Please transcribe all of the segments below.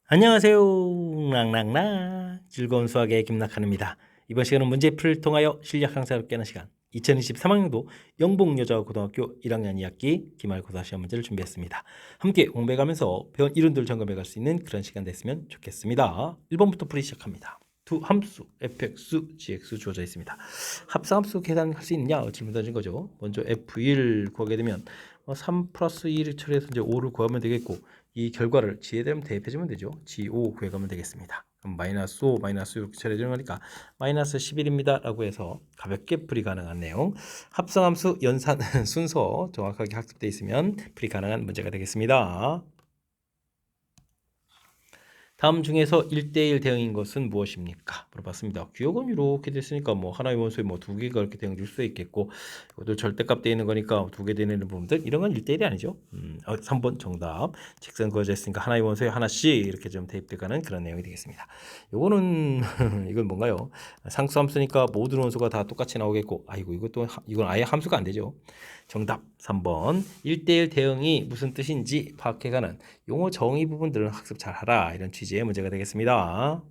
안녕하세요. 랑랑랑 즐거운 수학의 김낙한입니다. 이번 시간은 문제풀이를 통하여 실력 향상을 깨는 시간 2023학년도 영봉여자고등학교 1학년 2학기 기말고사 시험 문제를 준비했습니다. 함께 공부해가면서 배운 이론들 점검해갈 수 있는 그런 시간 됐으면 좋겠습니다. 1번부터 풀이 시작합니다. 두 함수 fx, gx 주어져 있습니다. 합성함수 계산할 수 있느냐 질문 던진 거죠. 먼저 f1 구하게 되면 3 플러스 2를 처리해서 이제 5를 구하면 되겠고, 이 결과를 g에 대면 대입해주면 되죠. g5 구해가면 되겠습니다. 그럼 마이너스 5, 마이너스 6 처리해주는 거니까 마이너스 11입니다 라고 해서 가볍게 풀이 가능한 내용, 합성함수 연산 순서 정확하게 학습되어 있으면 풀이 가능한 문제가 되겠습니다. 다음 중에서 1대1 대응인 것은 무엇입니까? 물어봤습니다. 기억은 이렇게 됐으니까 뭐 하나의 원소에 뭐 두 개가 이렇게 대응 줄 수 있겠고, 이것도 절대값 되어 있는 거니까 두 개 되는 부분들, 이런 건 1대1이 아니죠. 3번 정답. 직선 그어져 있으니까 하나의 원소에 하나씩 이렇게 좀 대입돼가는 그런 내용이 되겠습니다. 요거는 이건 뭔가요? 상수함수니까 모든 원소가 다 똑같이 나오겠고, 아이고 이건 아예 함수가 안 되죠. 정답 3번. 1대1 대응이 무슨 뜻인지 파악해가는 용어 정의 부분들은 학습 잘하라, 이런 취지의 문제가 되겠습니다.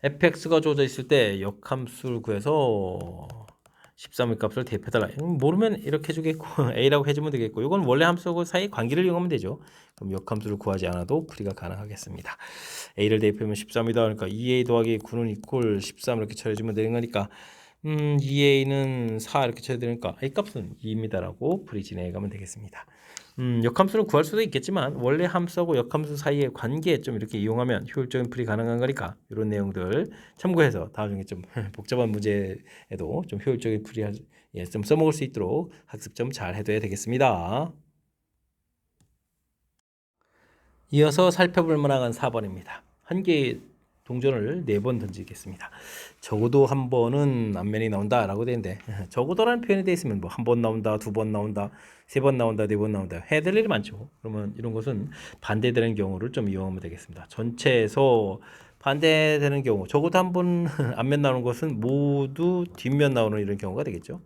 fx가 주어져 있을 때 역함수를 구해서 13의 값을 대입해달라. 모르면 이렇게 해주겠고 a라고 해주면 되겠고, 이건 원래 함수하고 사이 관계를 이용하면 되죠. 그럼 역함수를 구하지 않아도 풀이가 가능하겠습니다. a를 대입하면 13이다. 그러니까 2a 더하기 9는 이퀄 13 이렇게 처리해주면 되는 거니까 2a는 4 이렇게 쳐야 되니까 a 값은 2입니다라고 풀이 진행해 가면 되겠습니다. 역함수를 구할 수도 있겠지만 원래 함수하고 역함수 사이의 관계 좀 이렇게 이용하면 효율적인 풀이 가능한 거니까 이런 내용들 참고해서 나중에 좀 복잡한 문제에도 좀 효율적인 풀이 좀 써먹을 수 있도록 학습 좀 잘 해둬야 되겠습니다. 이어서 살펴볼 만한 4번입니다. 한 개의 동전을 4번 던지겠습니다. 적어도 한 번은 앞면이 나온다라고 되는데, 적어도라는 표현이 되어 있으면 뭐 한 번 나온다, 두 번 나온다, 세 번 나온다, 네 번 나온다 해야 될 일이 많죠. 그러면 이런 것은 반대되는 경우를 좀 이용하면 되겠습니다. 전체에서 반대되는 경우, 적어도 한 번 앞면 나오는 것은 모두 뒷면 나오는 이런 경우가 되겠죠.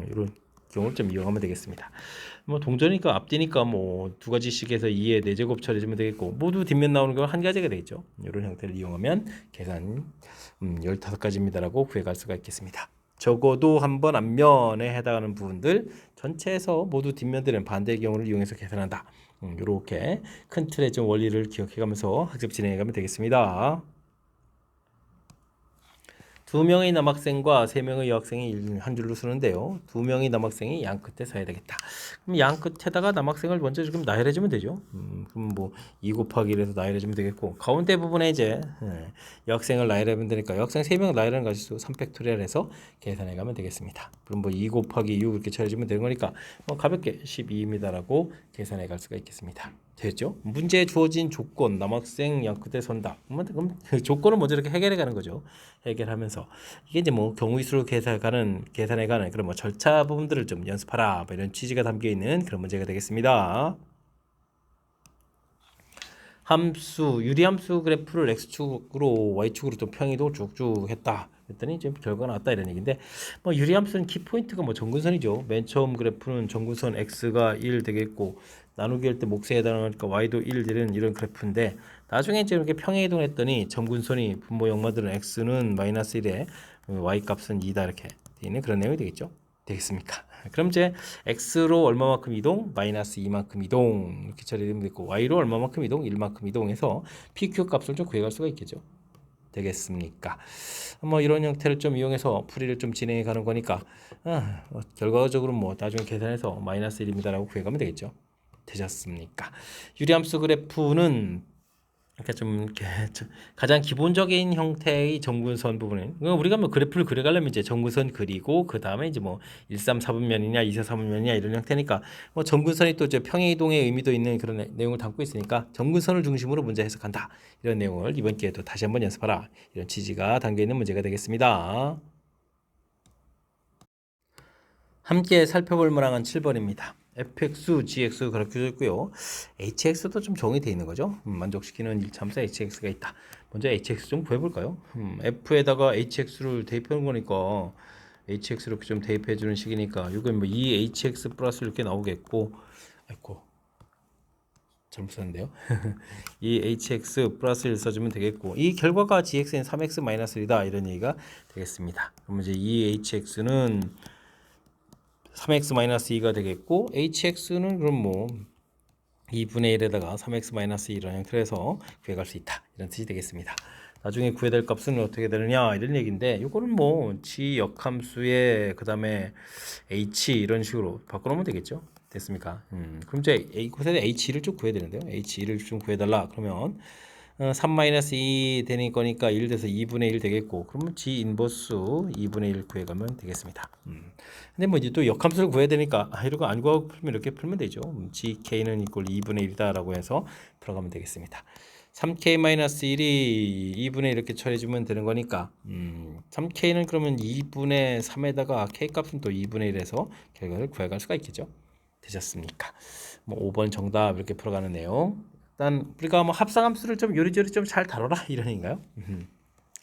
이런 경우를 좀 이용하면 되겠습니다. 뭐 동전이니까 앞뒤니까 뭐 두 가지씩 해서 2의 4제곱 처리해주면 되겠고, 모두 뒷면 나오는 건 한 가지가 되겠죠. 이런 형태를 이용하면 계산 15가지입니다라고 구해갈 수가 있겠습니다. 적어도 한 번 앞면에 해당하는 부분들 전체에서 모두 뒷면들은 반대의 경우를 이용해서 계산한다. 이렇게 큰 틀의 좀 원리를 기억해가면서 학습 진행해가면 되겠습니다. 2명의 남학생과 3명의 여학생이 한 줄로 쓰는데요. 2명의 남학생이 양 끝에 서야 되겠다. 그럼 양 끝에다가 남학생을 먼저 지금 나열해주면 되죠. 그럼 뭐 2 곱하기 1해서 나열해주면 되겠고, 가운데 부분에 이제 여학생을 나열해주면 되니까 여학생 3명 나열하는 가지수 3팩토리얼 해서 계산해가면 되겠습니다. 그럼 뭐 2 곱하기 6 이렇게 처리해주면 되는 거니까 가볍게 12입니다라고 계산해갈 수가 있겠습니다. 됐죠? 문제에 주어진 조건, 남학생 양 끝에 선다. 그럼 그 조건을 먼저 이렇게 해결해 가는 거죠. 해결하면서 이게 이제 뭐 경우의 수를 계산해 가는 그런 뭐 절차 부분들을 좀 연습하라, 뭐 이런 취지가 담겨 있는 그런 문제가 되겠습니다. 함수, 유리함수 그래프를 x축으로 y축으로 좀 평이도 쭉쭉 했다 했더니 이제 결과가 나왔다, 이런 얘기인데, 뭐 유리함수는 키포인트가 뭐 정근선이죠. 맨 처음 그래프는 정근선 x가 1 되겠고, 나누기 할 때 몫에 해당하니까 y도 1 되는 이런 그래프인데, 나중에 이제 이렇게 평행 이동했더니 정근선이 분모 역마들은 x는 마이너스 1에 y 값은 2다 이렇게 되어 있는 그런 내용이 되겠습니까? 그럼 이제 x로 얼마만큼 이동, 마이너스 2만큼 이동 이렇게 처리되면 되고, y로 얼마만큼 이동, 1만큼 이동해서 pq 값을 좀 구해갈 수가 있겠죠. 되겠습니까? 뭐 이런 형태를 좀 이용해서 풀이를 좀 진행해 가는 거니까 결과적으로 뭐 나중에 계산해서 마이너스 1입니다라고 구해가면 되겠죠. 되셨습니까? 유리함수 그래프는 그러니까 좀 이렇게 가장 기본적인 형태의 정근선 부분은, 우리가 뭐 그래프를 그려가려면 이제 정근선 그리고 그 다음에 이제 뭐 1,3,4분면이냐 2,4,4분면이냐 이런 형태니까, 뭐 정근선이 또 이제 평행이동의 의미도 있는 그런 내용을 담고 있으니까 정근선을 중심으로 문제 해석한다, 이런 내용을 이번 기회에도 다시 한번 연습하라, 이런 취지가 담겨 있는 문제가 되겠습니다. 함께 살펴볼 만한 7번입니다. fx, gx 가르쳐져 있고요. hx도 좀 정의되어 있는 거죠. 만족시키는 1참수 hx가 있다. 먼저 hx 좀 구해볼까요? f에다가 hx를 대입하는 거니까 hx를 이렇게 좀 대입해주는 식이니까 이건 뭐 2hx 플러스 이렇게 나오겠고, 아이고 잘못 썼는데요. 이 hx 플러스 1 써주면 되겠고 이 결과가 gx는 3x 마이너스 1이다 이런 얘기가 되겠습니다. 그러면 이제 이 hx는 3x 마이너스 2가 되겠고 hx는 그럼 뭐 2분의 1에다가 3x 마이너스 2라는 형태로 해서 구해갈 수 있다 이런 뜻이 되겠습니다. 나중에 구해야 될 값은 어떻게 되느냐 이런 얘기인데 이거는 뭐 g 역함수에 그 다음에 h 이런 식으로 바꿔놓으면 되겠죠. 됐습니까? 그럼 이제 이곳에 h2를 좀 구해야 되는데요. h2를 좀 구해달라 그러면 3-2 되는 거니까 1 돼서 2분의 1 되겠고 그러면 g 인버스 2분의 1 구해가면 되겠습니다. 근데 뭐 이제 또 역함수를 구해야 되니까 이러고 안 구하고 풀면 이렇게 풀면 되죠. gk는 이꼴 2분의 1이다 라고 해서 풀어가면 되겠습니다. 3k-1이 2분의 이렇게 처리해주면 되는 거니까 3k는 그러면 2분의 3에다가 k 값은 또 2분의 1에서 결과를 구해갈 수가 있겠죠. 되셨습니까? 뭐 5번 정답 이렇게 풀어가는 내용. 일단 우리가 뭐 합성함수를 좀 요리조리 좀 잘 다뤄라 이런 얘기인가요?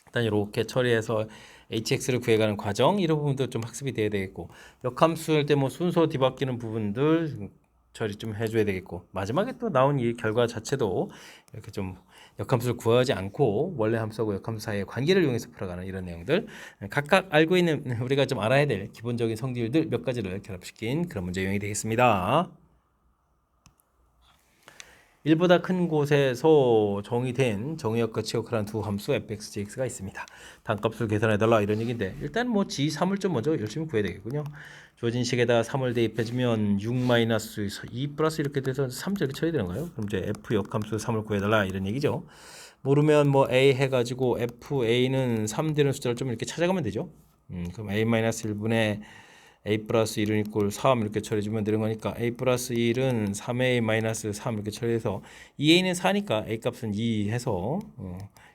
일단 이렇게 처리해서 hx를 구해가는 과정 이런 부분도 좀 학습이 돼야 되겠고 역함수 할 때 뭐 순서 뒤바뀌는 부분들 처리 좀 해줘야 되겠고 마지막에 또 나온 이 결과 자체도 이렇게 좀 역함수를 구하지 않고 원래 함수하고 역함수 사이의 관계를 이용해서 풀어가는 이런 내용들 각각 알고 있는 우리가 좀 알아야 될 기본적인 성질들 몇 가지를 결합시킨 그런 문제 유형이 되겠습니다. 1보다 큰 곳에서 정의된 정의역과 치역하는 두 함수 fx, gx가 있습니다. 단값을 계산해달라 이런 얘기인데 일단 뭐 g3을 좀 먼저 열심히 구해야 되겠군요. 주어진 식에다가 3을 대입해주면 6-2 플러스 이렇게 돼서 3절이 처리되는 거예요. 그럼 이제 f 역함수 3을 구해달라 이런 얘기죠. 모르면 뭐 a 해가지고 fa는 3 되는 숫자를 좀 이렇게 찾아가면 되죠. 그럼 a-1분의 a 플러스 1은 이꼴 3 이렇게 처리해주면 되는 거니까 a 플러스 1은 3a 마이너스 3 이렇게 처리해서 2a는 4니까 a 값은 2 해서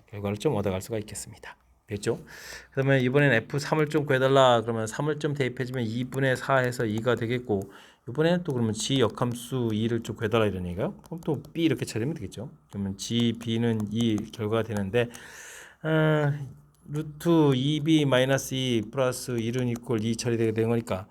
결과를 좀 얻어갈 수가 있겠습니다. 됐죠? 그러면 이번엔 f3을 좀 구해달라 그러면 3을 좀 대입해주면 2분의 4 해서 2가 되겠고 이번에는 또 그러면 g 역함수 2를 좀 구해달라 이런 얘기가요? 그럼 또 b 이렇게 처리하면 되겠죠? 그러면 g, b는 2 결과가 되는데 루트 2b 마이너스 2 플러스 1은 이꼴 2 처리되게 되는 거니까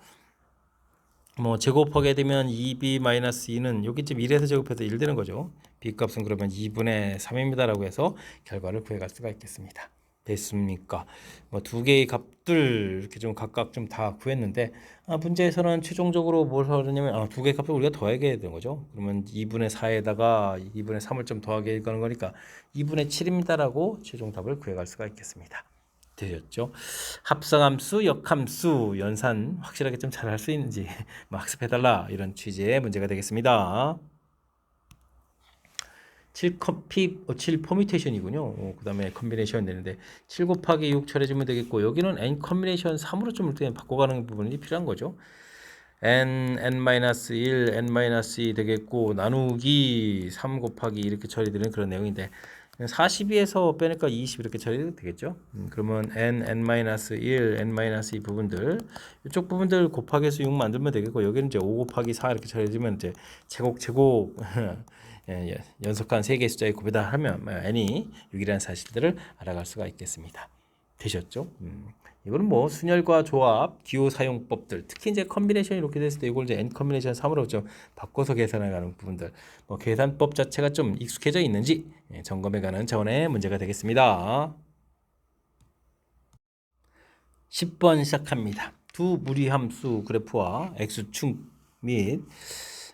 뭐 제곱하게 되면 2b 마이너스 2는 여기쯤 1에서 제곱해서 1 되는 거죠. b 값은 그러면 2분의 3입니다 라고 해서 결과를 구해갈 수가 있겠습니다. 됐습니까? 뭐 두 개의 값들 이렇게 좀 각각 좀 다 구했는데 문제에서는 최종적으로 뭘 하느냐면 두 개의 값을 우리가 더하게 되는 거죠. 그러면 2분의 4에다가 2분의 3을 좀 더하게 가는 거니까 2분의 7입니다 라고 최종 답을 구해갈 수가 있겠습니다. 되셨죠? 합성함수, 역함수, 연산 확실하게 좀 잘 할 수 있는지 학습해달라 이런 취지의 문제가 되겠습니다. 7 퍼뮤테이션이군요. 그 다음에 컨비네이션 되는데 7 곱하기 6 처리해주면 되겠고 여기는 n 컨비네이션 3으로 좀 일단 바꿔가는 부분이 필요한 거죠. n-1, n-2 되겠고 나누기 3 곱하기 이렇게 처리되는 그런 내용인데 42에서 빼니까 20 이렇게 처리도 되겠죠. 그러면 n-1, n-2 부분들 이쪽 부분들 곱하기 해서 6 만들면 되겠고 여기는 이제 5 곱하기 4 이렇게 처리해주면 이제 제곱 연속한 3개의 숫자의 곱이다 하면 n이 6이라는 사실들을 알아갈 수가 있겠습니다. 되셨죠? 이거는 뭐 순열과 조합, 기호 사용법들, 특히 이제 컨비네이션이 이렇게 됐을 때 이걸 이제 n 컨비네이션 3으로 좀 바꿔서 계산해가는 부분들, 뭐 계산법 자체가 좀 익숙해져 있는지 점검해가는 차원의 문제가 되겠습니다. 10번 시작합니다. 두 무리함수 그래프와 x축 및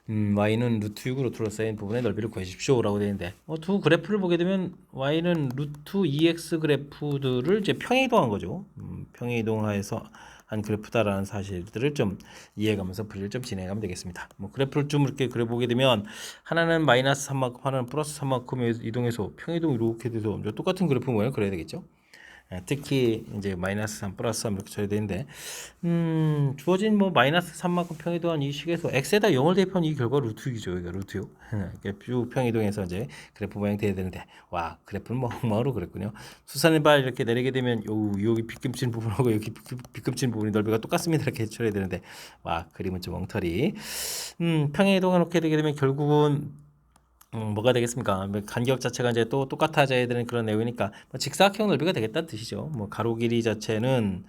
y는 루트 6으로 둘러싸인 부분의 넓이를 구하십시오 라고 되어 있는데 두 그래프를 보게 되면 y는 루트 2x 그래프들을 이제 평행이동한 거죠. 평행이동하여서 한 그래프다라는 사실들을 좀 이해가면서 풀이를 좀 진행하면 되겠습니다. 뭐 그래프를 좀 이렇게 그려보게 되면 하나는 마이너스 3만큼 하나는 플러스 3만큼 이동해서 평행이동 이렇게 돼서 똑같은 그래프 모양을 그려야 되겠죠. 특히 이제 마이너스 3 플러스 3 이렇게 처리되는데 주어진 뭐 마이너스 3만큼 평이동한 이 식에서 x에다 0을 대입한 이 결과 루트 6이죠. 이거 루트 6. 쭉 평이동해서 이제 그래프 모양이 돼야 되는데 와 그래프는 뭐 엉망으로 그랬군요. 수산의 이렇게 내리게 되면 여기 빗금친 부분하고 여기 빗금친 부분이 넓이가 똑같습니다. 이렇게 처리해야 되는데 와 그림은 좀 엉터리. 평이동해 놓게 되게 되면 결국은 뭐가 되겠습니까? 간격 자체가 이제 또 똑같아져야 되는 그런 내용이니까 직사각형 넓이가 되겠다는 뜻이죠. 뭐 가로 길이 자체는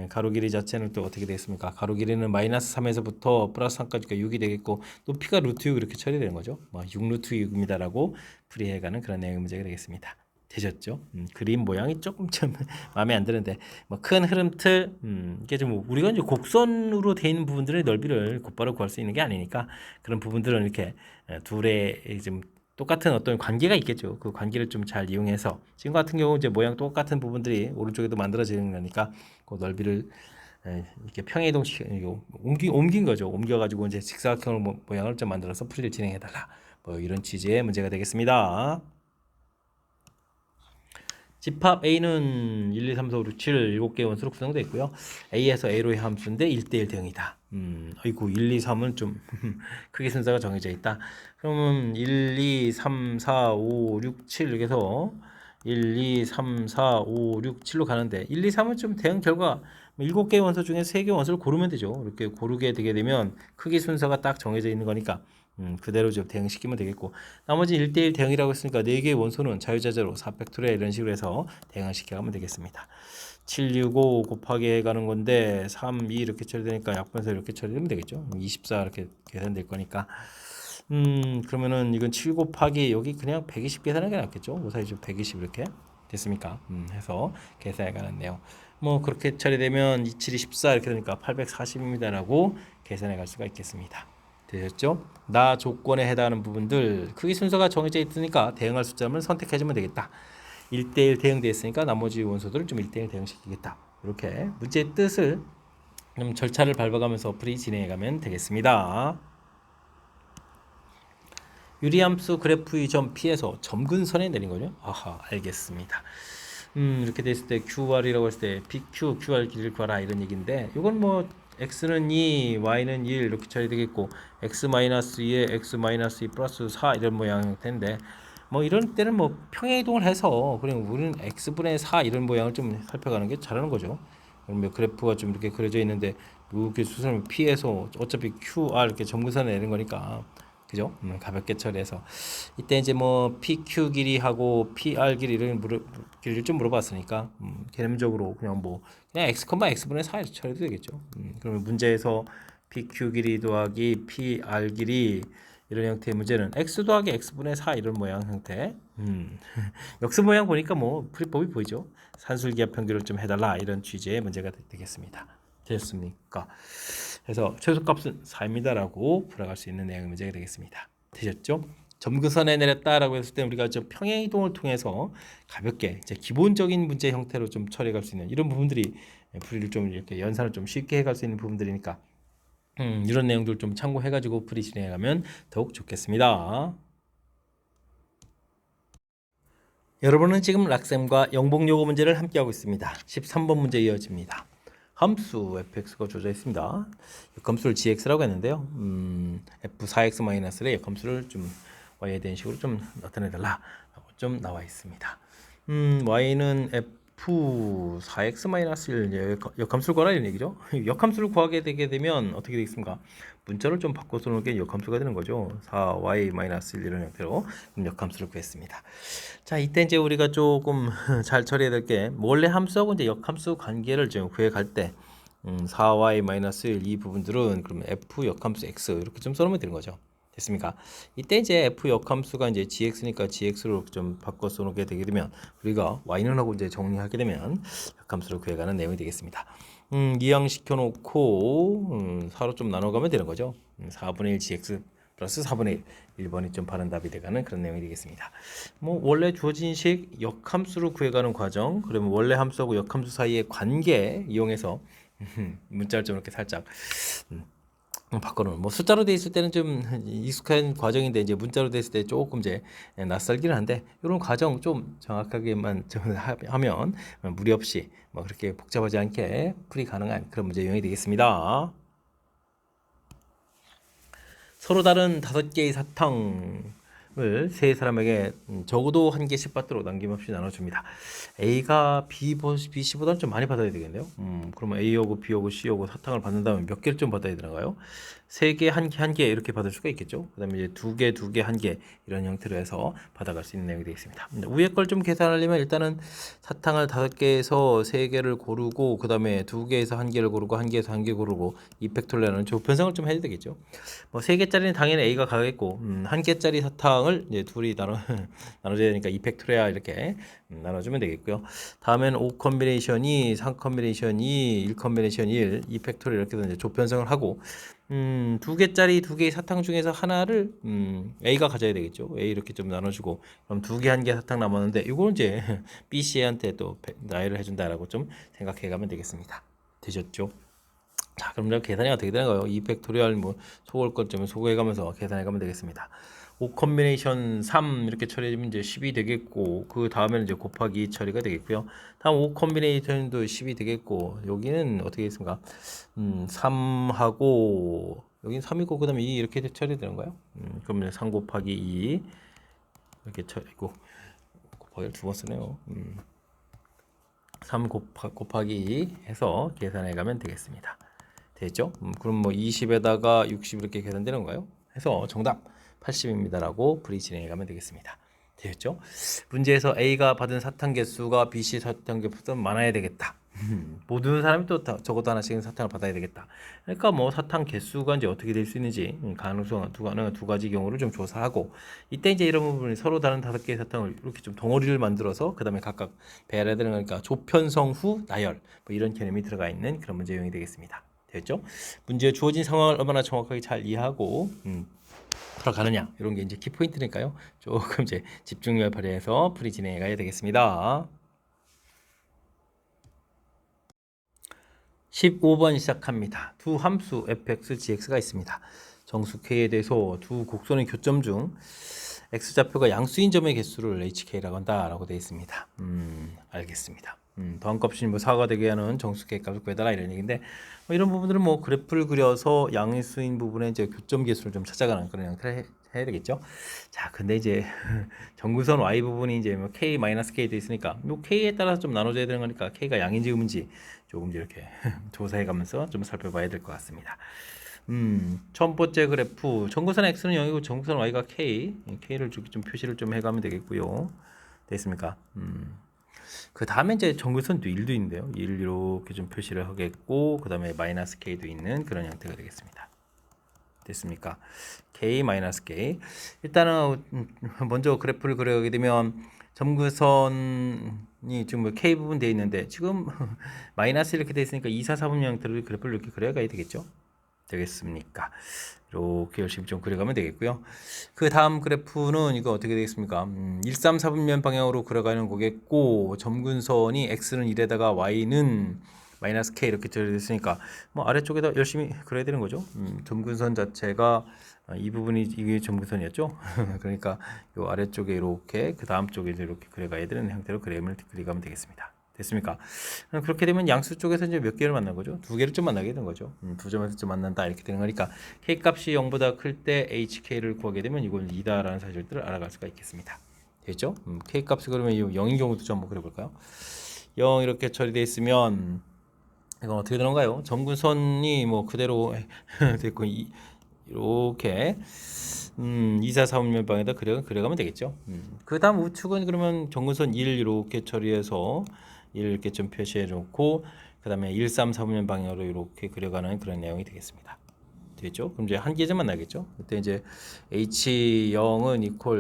가로 길이 자체는 또 어떻게 되겠습니까? 가로 길이는 마이너스 3에서부터 플러스 3까지가 6이 되겠고 높이가 루트 6 이렇게 처리되는 거죠. 6 루트 6입니다라고 풀이해가는 그런 내용의 문제가 되겠습니다. 되셨죠? 그림 모양이 조금 좀 마음에 안 드는데 큰 흐름 틀 이게 좀 우리가 이제 곡선으로 돼 있는 부분들의 넓이를 곧바로 구할 수 있는 게 아니니까 그런 부분들은 이렇게 둘의 좀 똑같은 어떤 관계가 있겠죠. 그 관계를 좀 잘 이용해서 지금 같은 경우 이제 모양 똑같은 부분들이 오른쪽에도 만들어지는 거니까 그 넓이를 이렇게 평행이동시키고 옮긴 거죠. 옮겨가지고 이제 직사각형 모양을 좀 만들어서 풀이를 진행해달라. 뭐 이런 취지의 문제가 되겠습니다. 집합 A는 1, 2, 3, 4, 5, 6, 7 7개의 원수로 구성되어 있고요. A에서 A로의 함수인데 1대1 대응이다. 아이고 1, 2, 3은 좀 크기 순서가 정해져 있다. 그러면 1, 2, 3, 4, 5, 6, 7 이렇게서 1, 2, 3, 4, 5, 6, 7로 가는데 1, 2, 3은 좀 대응 결과 7개의 원소 중에 3개의 원소를 고르면 되죠. 이렇게 고르게 되게 되면 크기 순서가 딱 정해져 있는 거니까 그대로 좀 대응시키면 되겠고 나머지 1대1 대응이라고 했으니까 4개의 원소는 자유자재로 4팩토리얼 이런 식으로 해서 대응을 시켜가면 되겠습니다. 7, 6, 5 곱하기 해가는 건데 3, 2 이렇게 처리되니까 약분해서 이렇게 처리되면 되겠죠. 24 이렇게 계산될 거니까 그러면은 이건 7 곱하기 여기 그냥 120 계산하는 게 낫겠죠. 5, 4, 2, 120 이렇게 됐습니까? 해서 계산해가는 내용 뭐 그렇게 처리되면 2, 7, 24 이렇게 되니까 840입니다라고 계산해 갈 수가 있겠습니다. 되셨죠? 나 조건에 해당하는 부분들 크기 순서가 정해져 있으니까 대응할 숫자를 선택해주면 되겠다. 1대1 대응되어 있으니까 나머지 원소들을 좀 1대1 대응시키겠다. 이렇게 문제의 뜻을 좀 절차를 밟아가면서 풀이 진행해가면 되겠습니다. 유리함수 그래프의 점 P에서 점근선에 내린 거죠. 아하, 알겠습니다. 이렇게 됐을 때 QR이라고 했을 때 PQ, QR 길이를 구하라 이런 얘기인데 이건 뭐 x는 2, y는 1 이렇게 처리되겠고 x-2에 x-2 플러스 4 이런 모양 형태인데 뭐 이런 때는 뭐 평행이동을 해서 그냥 우리는 x분의 4 이런 모양을 좀 살펴가는 게 잘하는 거죠. 그러면 그래프가 좀 이렇게 그려져 있는데 이렇게 수선을 P에서 어차피 QR 이렇게 점근선을 내는 거니까 그죠? 가볍게 처리해서 이때 이제 뭐 PQ 길이하고 PR 길이를 길이를 좀 물어봤으니까 개념적으로 그냥 뭐 그냥 x, x분의 4에서 처리도 되겠죠. 그러면 문제에서 PQ 길이 더하기 PR 길이 이런 형태의 문제는 x 더하기 x분의 4 이런 모양 형태. 역수 모양 보니까 뭐 풀이법이 보이죠. 산술기하 평균을 좀 해달라 이런 취지의 문제가 되겠습니다. 되셨습니까? 그래서 최소값은 4입니다라고 풀어갈 수 있는 내용의 문제가 되겠습니다. 되셨죠? 점근선에 내렸다라고 했을 때 우리가 좀 평행이동을 통해서 가볍게 이제 기본적인 문제 형태로 좀 처리할 수 있는 이런 부분들이 풀이를 좀 이렇게 연산을 좀 쉽게 해갈 수 있는 부분들이니까 이런 내용들 좀 참고해가지고 풀이 진행하면 더욱 좋겠습니다. 여러분은 지금 락셈과 영봉요거 문제를 함께하고 있습니다. 13번 문제 이어집니다. 함수 fx가 주어져 있습니다. 역함수를 gx라고 했는데요. f4x-의 역함수를 좀 y에 대한 식으로 좀 나타내달라 좀 나와 있습니다. y는 f4x-1 역함수를 구하라 이런 얘기죠. 역함수를 구하게 되게 되면 어떻게 되겠습니까? 문자를 좀 바꿔서 놓은 게 역함수가 되는 거죠. 4y-1 이런 형태로 역함수를 구했습니다. 자, 이때 이제 우리가 조금 잘 처리해야 될 게 원래 함수하고 이제 역함수 관계를 좀 구해갈 때 4y-1 이 부분들은 그러면 f 역함수 x 이렇게 좀 써놓으면 되는 거죠. 됐습니까? 이때 이제 f 역함수가 이제 gx니까 gx로 좀 바꿔 써놓게 되게 되면 우리가 y는 하고 이제 정리하게 되면 역함수를 구해가는 내용이 되겠습니다. 이항시켜 놓고 4로 좀 나눠가면 되는 거죠. 4분의 1 gx 플러스 4분의 1 1번이 좀 바른 답이 돼가는 그런 내용이 되겠습니다. 뭐 원래 주어진 식 역함수를 구해가는 과정 그러면 원래 함수하고 역함수 사이의 관계 이용해서 문자를 좀 이렇게 살짝 바꿔놓은 뭐 숫자로 돼 있을 때는 좀 익숙한 과정인데 이제 문자로 돼 있을 때 조금 이제 낯설기는 한데 이런 과정 좀 정확하게만 좀 하면 무리 없이 뭐 그렇게 복잡하지 않게 풀이 가능한 그런 문제 유형이 되겠습니다. 서로 다른 5개의 사탕을 세 사람에게 적어도 한 개씩 받도록 남김없이 나눠줍니다. A가 B씨보다는 좀 많이 받아야 되겠네요. 그러면 A하고 B하고 C하고 사탕을 받는다면 몇 개를 좀 받아야 되나요? 3개, 1개, 1개 이렇게 받을 수가 있겠죠. 그 다음에 이제 2개, 2개, 1개 이런 형태로 해서 받아갈 수 있는 내용이 되겠습니다. 위에 걸 좀 계산하려면 일단은 사탕을 5개에서 3개를 고르고 그 다음에 2개에서 1개를 고르고 1개에서 1개 고르고 이펙토리얼은 조편성을 좀 해야 되겠죠. 뭐 3개짜리는 당연히 A가 가겠고 1개짜리 사탕을 이제 둘이 나눠줘야 되니까 이펙토리얼 이렇게 나눠주면 되겠고요. 다음에는 5 컨비네이션이 3 컨비네이션이 1 컨비네이션 1 이펙토리얼 이렇게 이제 조편성을 하고 2개짜리 2개의 사탕 중에서 하나를 A가 가져야 되겠죠. A 이렇게 좀 나눠주고 그럼 2개 1개 사탕 남았는데 이걸 이제 B, C한테 또 나열을 해준다라고 좀 생각해가면 되겠습니다. 되셨죠? 자, 그럼 계산이 어떻게 되는가요? 2 팩토리얼 뭐 소홀 것점을 소거해가면서 계산해가면 되겠습니다. 5 컨비네이션 3 이렇게 처리하면 이제 10이 되겠고 그 다음에는 이제 곱하기 처리가 되겠고요. 다음 5 컨비네이션도 10이 되겠고 여기는 어떻게 있습니까? 3하고 여기는 3이고 그다음에 2 이렇게 처리되는 거예요. 그러면 3 곱하기 2 이렇게 처리고 곱하기를 2번 쓰네요. 3 곱하기 2 해서 계산해 가면 되겠습니다. 됐죠? 그럼 뭐 20에다가 60 이렇게 계산되는 거예요. 해서 정답 80입니다라고 풀이 진행해 가면 되겠습니다. 되겠죠? 문제에서 A가 받은 사탕 개수가 B, C 사탕 개수보다 많아야 되겠다. 모든 사람이 또 적어도 하나씩은 사탕을 받아야 되겠다. 그러니까 뭐 사탕 개수가 이제 어떻게 될 수 있는지 가능성 두 가지 경우를 좀 조사하고 이때 이제 이런 부분이 서로 다른 5개의 사탕을 이렇게 좀 덩어리를 만들어서 그다음에 각각 배열해야 되는 거니까 조편성 후 나열 뭐 이런 개념이 들어가 있는 그런 문제 유형이 되겠습니다. 됐죠? 문제에 주어진 상황을 얼마나 정확하게 잘 이해하고 풀어가느냐 이런 게 이제 키포인트니까요. 조금 이제 집중력을 발휘해서 풀이 진행해 가야 되겠습니다. 15번 시작합니다. 두 함수 fx, gx가 있습니다. 정수 k에 대해서 두 곡선의 교점 중 x좌표가 양수인 점의 개수를 hk라고 한다라고 되어 있습니다. 알겠습니다. 더한 값이 뭐 4가 되게 하는 정수 k 값을 구해달라 이런 얘기인데 뭐 이런 부분들은 뭐 그래프를 그려서 양수인 부분에 이제 교점 개수를 좀 찾아가는 그런 형태를 해야 되겠죠. 자, 근데 이제 정구선 y 부분이 이제 뭐 k k 돼 있으니까 뭐 k에 따라서 좀 나눠져야 되는 거니까 k가 양인지 음인지 조금 이렇게 조사해가면서 좀 살펴봐야 될 것 같습니다. 첫 번째 그래프 정구선 x는 0이고 정구선 y가 k를 좀 표시를 좀 해가면 되겠고요. 됐습니까? 그 다음에 이제 정구선도 1도 있는데요. 1 이렇게 좀 표시를 하겠고 그 다음에 마이너스 k도 있는 그런 형태가 되겠습니다. 됐습니까? k 마이너스 k 일단은 먼저 그래프를 그려게 되면 점구선이 지금 뭐 k 부분 되어 있는데 지금 마이너스 이렇게 되어 있으니까 2, 4, 4분 형태로 그래프를 이렇게 그려가야 되겠죠? 되겠습니까? 이렇게 열심히 좀 그려가면 되겠고요. 그 다음 그래프는 이거 어떻게 되겠습니까? 1, 3, 4분면 방향으로 그려가는 거겠고 점근선이 x는 1에다가 y는 마이너스 k 이렇게 되어있으니까 뭐 아래쪽에다 열심히 그려야 되는 거죠. 점근선 자체가 이 부분이 이게 점근선이었죠. 그러니까 이 아래쪽에 이렇게 그 다음 쪽에 이렇게 그려가야 되는 형태로 그림을 그려가면 되겠습니다. 됐습니까? 그렇게 되면 양수 쪽에서 이제 몇 개를 만난 거죠? 2개를 좀 만나게 되는 거죠. 두 점에서 좀 만난다 이렇게 되는 거니까 k 값이 0보다 클 때 hk를 구하게 되면 이건 2다라는 사실들을 알아갈 수가 있겠습니다. 됐죠? k 값이 그러면 0인 경우도 좀 한번 그려볼까요? 0 이렇게 처리되어 있으면 이건 어떻게 되는가요? 점근선이 뭐 그대로 됐고 이렇게 2, 4, 4분면 방에다 그려가면 되겠죠. 그 다음 우측은 그러면 점근선 1 이렇게 처리해서 1 이렇게 좀 표시해 놓고 그 다음에 1, 3, 4분면 방향으로 이렇게 그려가는 그런 내용이 되겠습니다. 되겠죠? 그럼 이제 한 개점만 나겠죠? 그때 이제 h0은 이퀄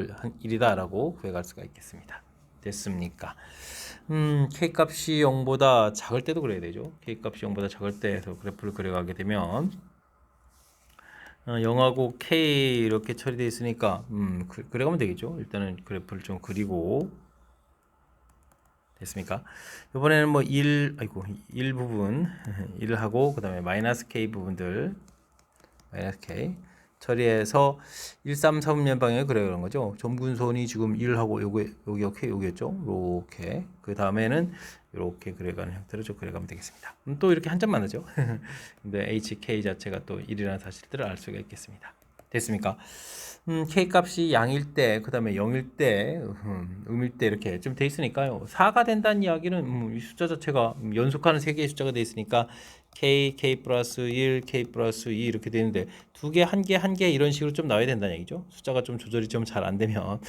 1이다라고 구해갈 수가 있겠습니다. 됐습니까? k 값이 0보다 작을 때도 그래야 되죠. k 값이 0보다 작을 때에서 그래프를 그려가게 되면 0하고 k 이렇게 처리되어 있으니까 그려가면 되겠죠. 일단은 그래프를 좀 그리고 됐습니까? 이번에는 뭐 1 부분 1을 하고 그 다음에 마이너스 k 부분들 마이너스 k 처리해서 1, 3, 4분면 방향에 그려가는 거죠. 점근선이 지금 1하고 여기였죠. 이렇게 그 다음에는 이렇게 그려가는 형태로 좀 그려가면 되겠습니다. 또 이렇게 한 점 만나죠. 근데 hk 자체가 또 1이라는 사실들을 알 수가 있겠습니다. 됐습니까? k 값이 양일 때, 그 다음에 0일 때, 음일 때 이렇게 좀 돼 있으니까요. 4가 된다는 이야기는 이 숫자 자체가 연속하는 3개의 숫자가 돼 있으니까 k 플러스 1, k 플러스 2 이렇게 되는데 두 개, 한 개, 한 개 이런 식으로 좀 나와야 된다는 얘기죠. 숫자가 좀 조절이 좀 잘 안 되면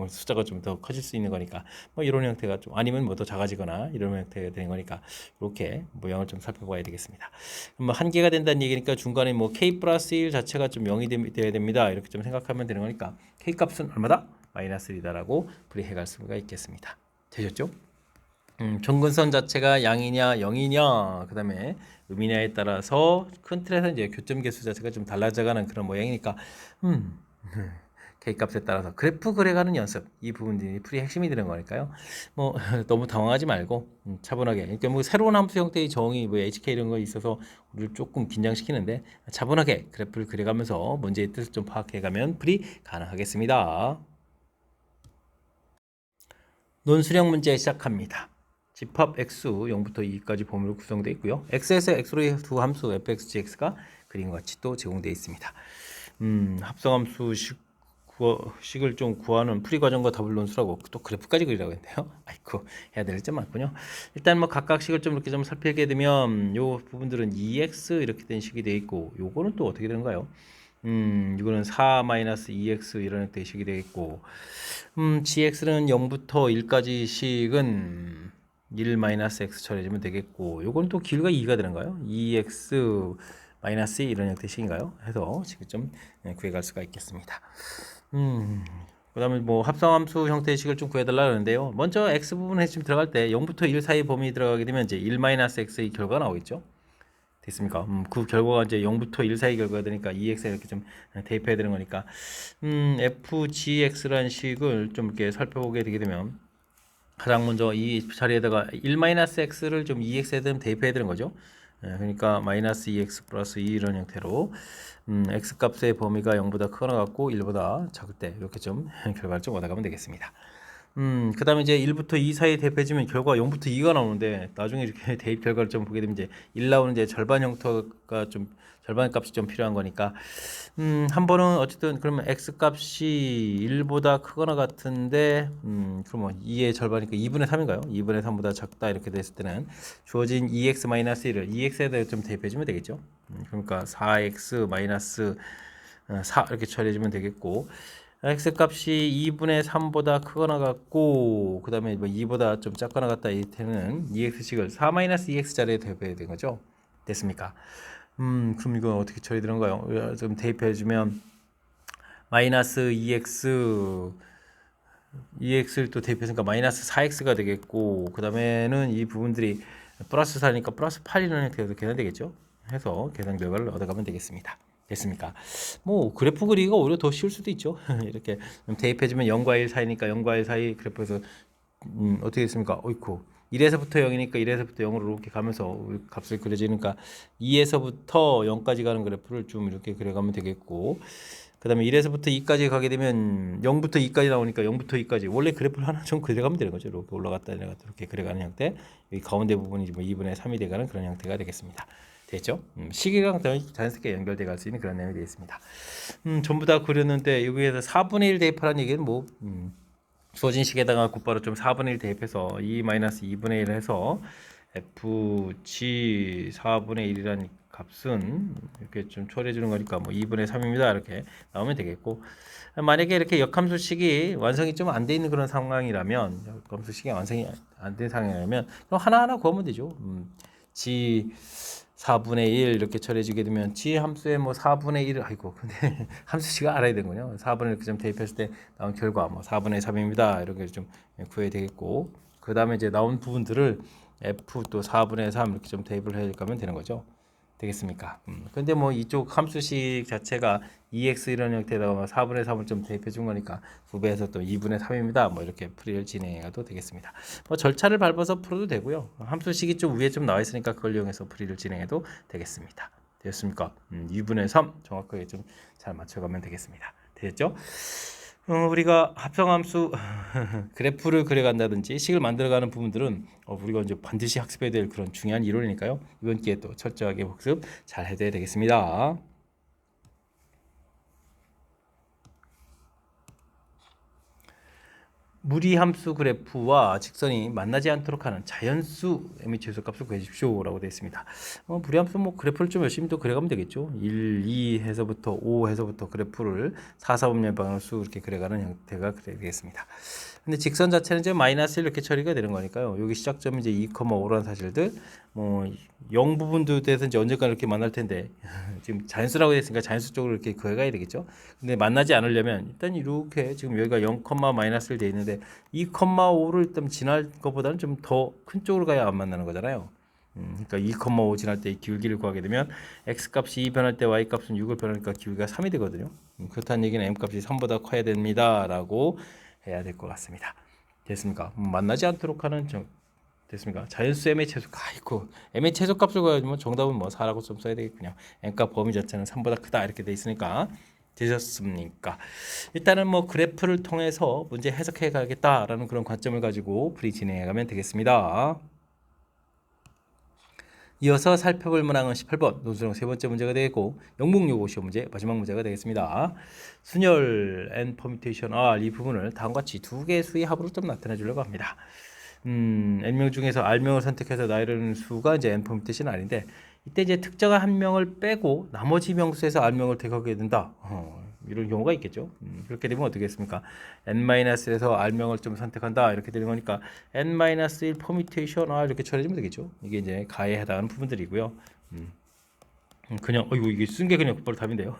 숫자가 좀 더 커질 수 있는 거니까 뭐 이런 형태가 좀 아니면 뭐 더 작아지거나 이런 형태가 되는 거니까 이렇게 모양을 좀 살펴봐야 되겠습니다. 뭐 한 개가 된다는 얘기니까 중간에 뭐 k 플러스 1 자체가 좀 0이 돼야 됩니다. 이렇게 좀 생각하면 되는 거니까 k 값은 얼마다? 마이너스 1이다라고 풀이해 갈 수가 있겠습니다. 되셨죠? 정근선 자체가 양이냐 0이냐 그 다음에 음이냐에 따라서 큰 틀에서 이제 교점 개수 자체가 좀 달라져가는 그런 모양이니까 K값에 따라서 그래프 그려가는 연습 이 부분들이 풀이 핵심이 되는 거니까요. 뭐 너무 당황하지 말고 차분하게 그러니까 뭐 새로운 함수 형태의 정의 뭐 HK 이런 거 있어서 우리를 조금 긴장시키는데 차분하게 그래프를 그려가면서 문제의 뜻을 좀 파악해가면 풀이 가능하겠습니다. 논술형 문제 시작합니다. 집합 x 0부터 2까지 범위로 구성되어 있고요. x에서 x로의 두 함수 fx, gx가 그림과 같이 또 제공되어 있습니다. 합성함수 식을 좀 구하는 풀이 과정과 답을 논술하고 또 그래프까지 그리라고 했네요. 아이고 해야 될 점 많군요. 일단 뭐 각각 식을 좀 이렇게 좀 살피게 되면 요 부분들은 2x 이렇게 된 식이 되어 있고 요거는 또 어떻게 되는가요? 이거는 4-2x 이런 형태의 식이 되겠고 gx는 0부터 1까지 식은 1-x 처리해주면 되겠고 요건 또 길이가 2가 되는가요? 2x 마이너스 이런 형태의 식인가요? 해서 지금 좀 구해갈 수가 있겠습니다. 그 다음에 뭐 합성함수 형태의 식을 좀 구해달라 그러는데요. 먼저 x 부분에 지금 들어갈 때 0부터 1 사이 범위 들어가게 되면 이제 1-x의 결과가 나오겠죠. 됐습니까? 그 결과가 이제 0부터 1 사이 결과가 되니까 2x에 이렇게 좀 대입해야 되는 거니까 fgx라는 식을 좀 이렇게 살펴보게 되게 되면 가장 먼저 이 자리에다가 1-x를 좀 2x에 대입해야 되는 거죠. 그러니까 마이너스 2x 플러스 2 이런 형태로 x 값의 범위가 0보다 크거나 같고 1보다 작을 때 이렇게 좀 결과를 좀 얻어가면 되겠습니다. 그 다음에 이제 1부터 2 사이에 대입해주면 결과 0부터 2가 나오는데 나중에 이렇게 대입 결과를 좀 보게 되면 이제 1 나오는 이제 절반 형태가 좀 절반 값이 좀 필요한 거니까 한 번은 어쨌든 그러면 x 값이 1보다 크거나 같은데 그러면 2의 절반이니까 2분의 3인가요? 2분의 3보다 작다 이렇게 됐을 때는 주어진 2x-1을 2x에 대해 좀 대입해주면 되겠죠. 그러니까 4x 4 이렇게 처리해주면 되겠고 x 값이 2분의 3보다 크거나 같고 그 다음에 뭐 2보다 좀 작거나 같다 이때는 2x식을 4-2x 자리에 대입해야 되는 거죠. 됐습니까? 그럼 이거 어떻게 처리되는가요? 좀 대입해주면 마이너스 2x를 또 대입했으니까 마이너스 4x가 되겠고 그 다음에는 이 부분들이 플러스 4니까 플러스 8이라는 형태로 계산되겠죠. 해서 계산 결과를 얻어가면 되겠습니다. 됐습니까? 뭐 그래프 그리기가 오히려 더 쉬울 수도 있죠. 이렇게 대입해주면 0과 1 사이니까 0과 1 사이 그래프에서 어떻게 됐습니까? 어이쿠 1에서부터 0이니까 1에서부터 0으로 이렇게 가면서 값을 그려지니까 2에서부터 0까지 가는 그래프를 좀 이렇게 그려가면 되겠고 그 다음에 1에서부터 2까지 가게 되면 0부터 2까지 나오니까 0부터 2까지 원래 그래프를 하나 좀 그려가면 되는 거죠. 이렇게 올라갔다 내려갔다 이렇게 그려가는 형태 여기 가운데 부분이 뭐 2분의 3이 돼가는 그런 형태가 되겠습니다. 됐죠? 시기랑 자연스럽게 연결돼 갈 수 있는 그런 내용이 되어 있습니다. 전부 다 그렸는데 여기에서 4분의 1 대입하라는 얘기는 뭐 주어진 식에다가 곧바로 좀 4분의 1 대입해서 2-2분의 1 해서 fg 4분의 1이라는 값은 이렇게 좀 처리해 주는 거니까 뭐 2분의 3입니다. 이렇게 나오면 되겠고 만약에 이렇게 역함수식이 완성이 좀 안 돼 있는 그런 상황이라면 역함수식이 완성이 안 된 상황이라면 그럼 하나하나 구하면 되죠. g 4분의 1 이렇게 처리해 주게 되면 g 함수에 뭐 4분의 1 아이고 근데 함수식을 알아야 되는군요. 4분의 이렇게 좀 대입했을 때 나온 결과 뭐 4분의 3입니다. 이렇게 좀 구해야 되겠고 그 다음에 이제 나온 부분들을 f 또 4분의 3 이렇게 좀 대입을 해 가면 되는 거죠. 되겠습니까? 근데 뭐 이쪽 함수식 자체가 2x 이런 형태에다가 4분의 3을 좀 대입해 준 거니까 9배에서 또 2분의 3입니다. 뭐 이렇게 풀이를 진행해도 되겠습니다. 뭐 절차를 밟아서 풀어도 되고요. 함수식이 좀 위에 좀 나와 있으니까 그걸 이용해서 풀이를 진행해도 되겠습니다. 되셨습니까? 2분의 3 정확하게 좀 잘 맞춰가면 되겠습니다. 되셨죠? 우리가 합성함수 그래프를 그려간다든지 식을 만들어가는 부분들은 우리가 이제 반드시 학습해야 될 그런 중요한 이론이니까요. 이번 기회에 또 철저하게 복습 잘 해둬야 되겠습니다. 무리함수 그래프와 직선이 만나지 않도록 하는 자연수 MH소값을 구해주십시오라고 되어 있습니다. 무리함수 뭐 그래프를 좀 열심히 또 그려가면 되겠죠. 1, 2 해서부터 5 해서부터 그래프를 4, 4분면 방향으로 쭉 이렇게 그려가는 형태가 되겠습니다. 근데 직선 자체는 이제 마이너스 이렇게 처리가 되는 거니까요. 여기 시작점이 이제 2,5라는 사실들, 뭐 0 부분도 돼서 이제 언젠가 이렇게 만날 텐데 지금 자연수라고 했으니까 자연수 쪽으로 이렇게 구해가야 되겠죠. 근데 만나지 않으려면 일단 이렇게 지금 여기가 0, 마이너스를 돼 있는데 2,5를 일단 지날 것보다는 좀 더 큰 쪽으로 가야 안 만나는 거잖아요. 그러니까 2,5 지날 때 기울기를 구하게 되면 x 값이 2 변할 때 y 값은 6을 변하니까 기울기가 3이 되거든요. 그렇다는 얘기는 m 값이 3보다 커야 됩니다라고 해야 될 것 같습니다. 됐습니까? 만나지 않도록 하는 됐습니까? 자연수 m의 최소가 있고 m의 최소값을 구하면 정답은 뭐 4라고 좀 써야 되겠군요. m값 범위 자체는 3보다 크다 이렇게 돼 있으니까 되셨습니까? 일단은 뭐 그래프를 통해서 문제 해석해 가겠다라는 그런 관점을 가지고 풀이 진행해 가면 되겠습니다. 이어서 살펴볼 문항은 18번 논술형 세 번째 문제가 되겠고 영문요고 시험 문제 마지막 문제가 되겠습니다. 순열 and permutation R 이 부분을 다음과 같이 두 개의 수의 합으로 좀 나타내 주려고 합니다. n명 중에서 r명을 선택해서 나열하는 수가 이제 n permutation R인데 이때 이제 특정한 한 명을 빼고 나머지 명수에서 r명을 택하게 된다. 이런 경우가 있겠죠. 그렇게 되면 어떻게 했습니까? n-에서 r명을 좀 선택한다 이렇게 되는 거니까 n-1 퍼뮤테이션 r 이렇게 처리해주면 되겠죠. 이게 이제 가에 해당하는 부분들이고요. 그냥 어이구 이게 쓴 게 그냥 바로 답인데요.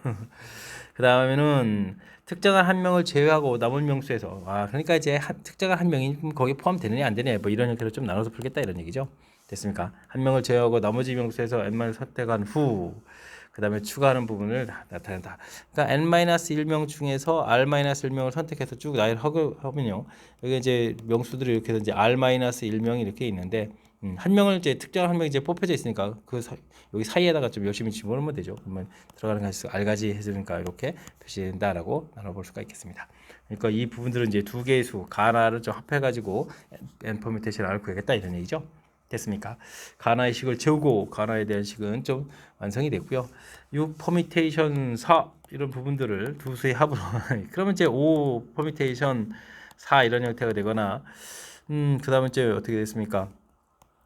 그 다음에는 특정한 한 명을 제외하고 남은 명수에서 그러니까 이제 특정한 한 명이 거기에 포함되느냐 안 되느냐 뭐 이런 형태로 좀 나눠서 풀겠다 이런 얘기죠. 됐습니까? 한 명을 제외하고 나머지 명수에서 n만을 선택한 후 그 다음에 추가하는 부분을 나타낸다. 그러니까 n-1명 중에서 r-1명을 선택해서 쭉 나열하면요. 여기 이제 명수들이 이렇게 이제 r-1명이 이렇게 있는데 한 명을 이제 특정한 한 명이 이제 뽑혀져 있으니까 여기 사이에다가 좀 열심히 집어넣으면 되죠. 그러면 들어가는 가지 r까지 해주니까 이렇게 표시된다라고 나눠볼 수가 있겠습니다. 그러니까 이 부분들은 이제 두 개의 수 가나를 좀 합해가지고 n 퍼뮤테이션 r을 구하겠다 이런 얘기죠. 됐습니까? 가나의 식을 채우고 가나에 대한 식은 좀 완성이 됐고요. 6 퍼뮤테이션 4 이런 부분들을 두 수의 합으로 그러면 이제 5 퍼뮤테이션 4 이런 형태가 되거나 그 다음에 이제 어떻게 됐습니까?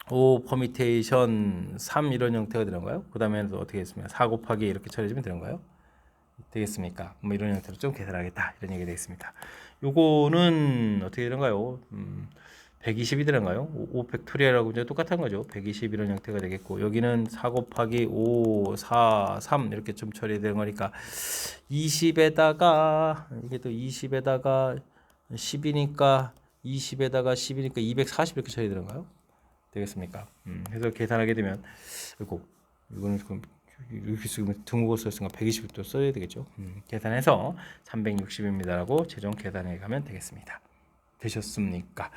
5 퍼뮤테이션 3 이런 형태가 되는가요? 그 다음에 어떻게 됐습니까? 4 곱하기 이렇게 처리해주면 되는가요? 되겠습니까? 뭐 이런 형태로 좀 계산하겠다 이런 얘기가 되겠습니다. 요거는 어떻게 되는가요? 120이 되는가요? 5 팩토리얼하고 이제 똑같은 거죠. 120 이런 형태가 되겠고 여기는 4 곱하기 5, 4, 3 이렇게 좀 처리되는 거니까 20에다가 이게 또 20에다가 10이니까 20에다가 10이니까 240 이렇게 처리되는가요? 되겠습니까? 그래서 계산하게 되면 이거는 이렇게 쓰면 등호고 썼으니까 120도 써야 되겠죠. 계산해서 360입니다라고 최종 계산해 가면 되겠습니다. 되셨습니까?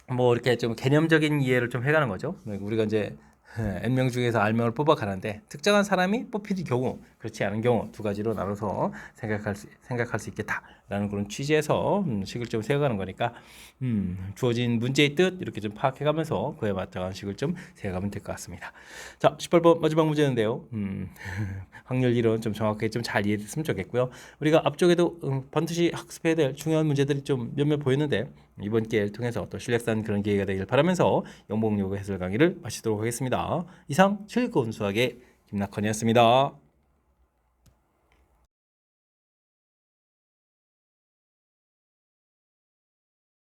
뭐 이렇게 좀 개념적인 이해를 좀 해가는 거죠. 우리가 이제 n명 중에서 r명을 뽑아가는데 특정한 사람이 뽑힐 경우 그렇지 않은 경우 두 가지로 나눠서 생각할 수 있겠다라는 그런 취지에서 식을 좀 세워가는 거니까 주어진 문제의 뜻 이렇게 좀 파악해가면서 그에 맞춰간 식을 좀 세워가면 될 것 같습니다. 자, 18번 마지막 문제인데요. 확률 이론 좀 정확하게 좀 잘 이해됐으면 좋겠고요. 우리가 앞쪽에도 반드시 학습해야 될 중요한 문제들이 좀 몇몇 보였는데 이번 기회를 통해서 또 실력산 그런 기회가 되길 바라면서 영봉요구 해설 강의를 마치도록 하겠습니다. 이상 즐거운 수학의 김낙헌이었습니다.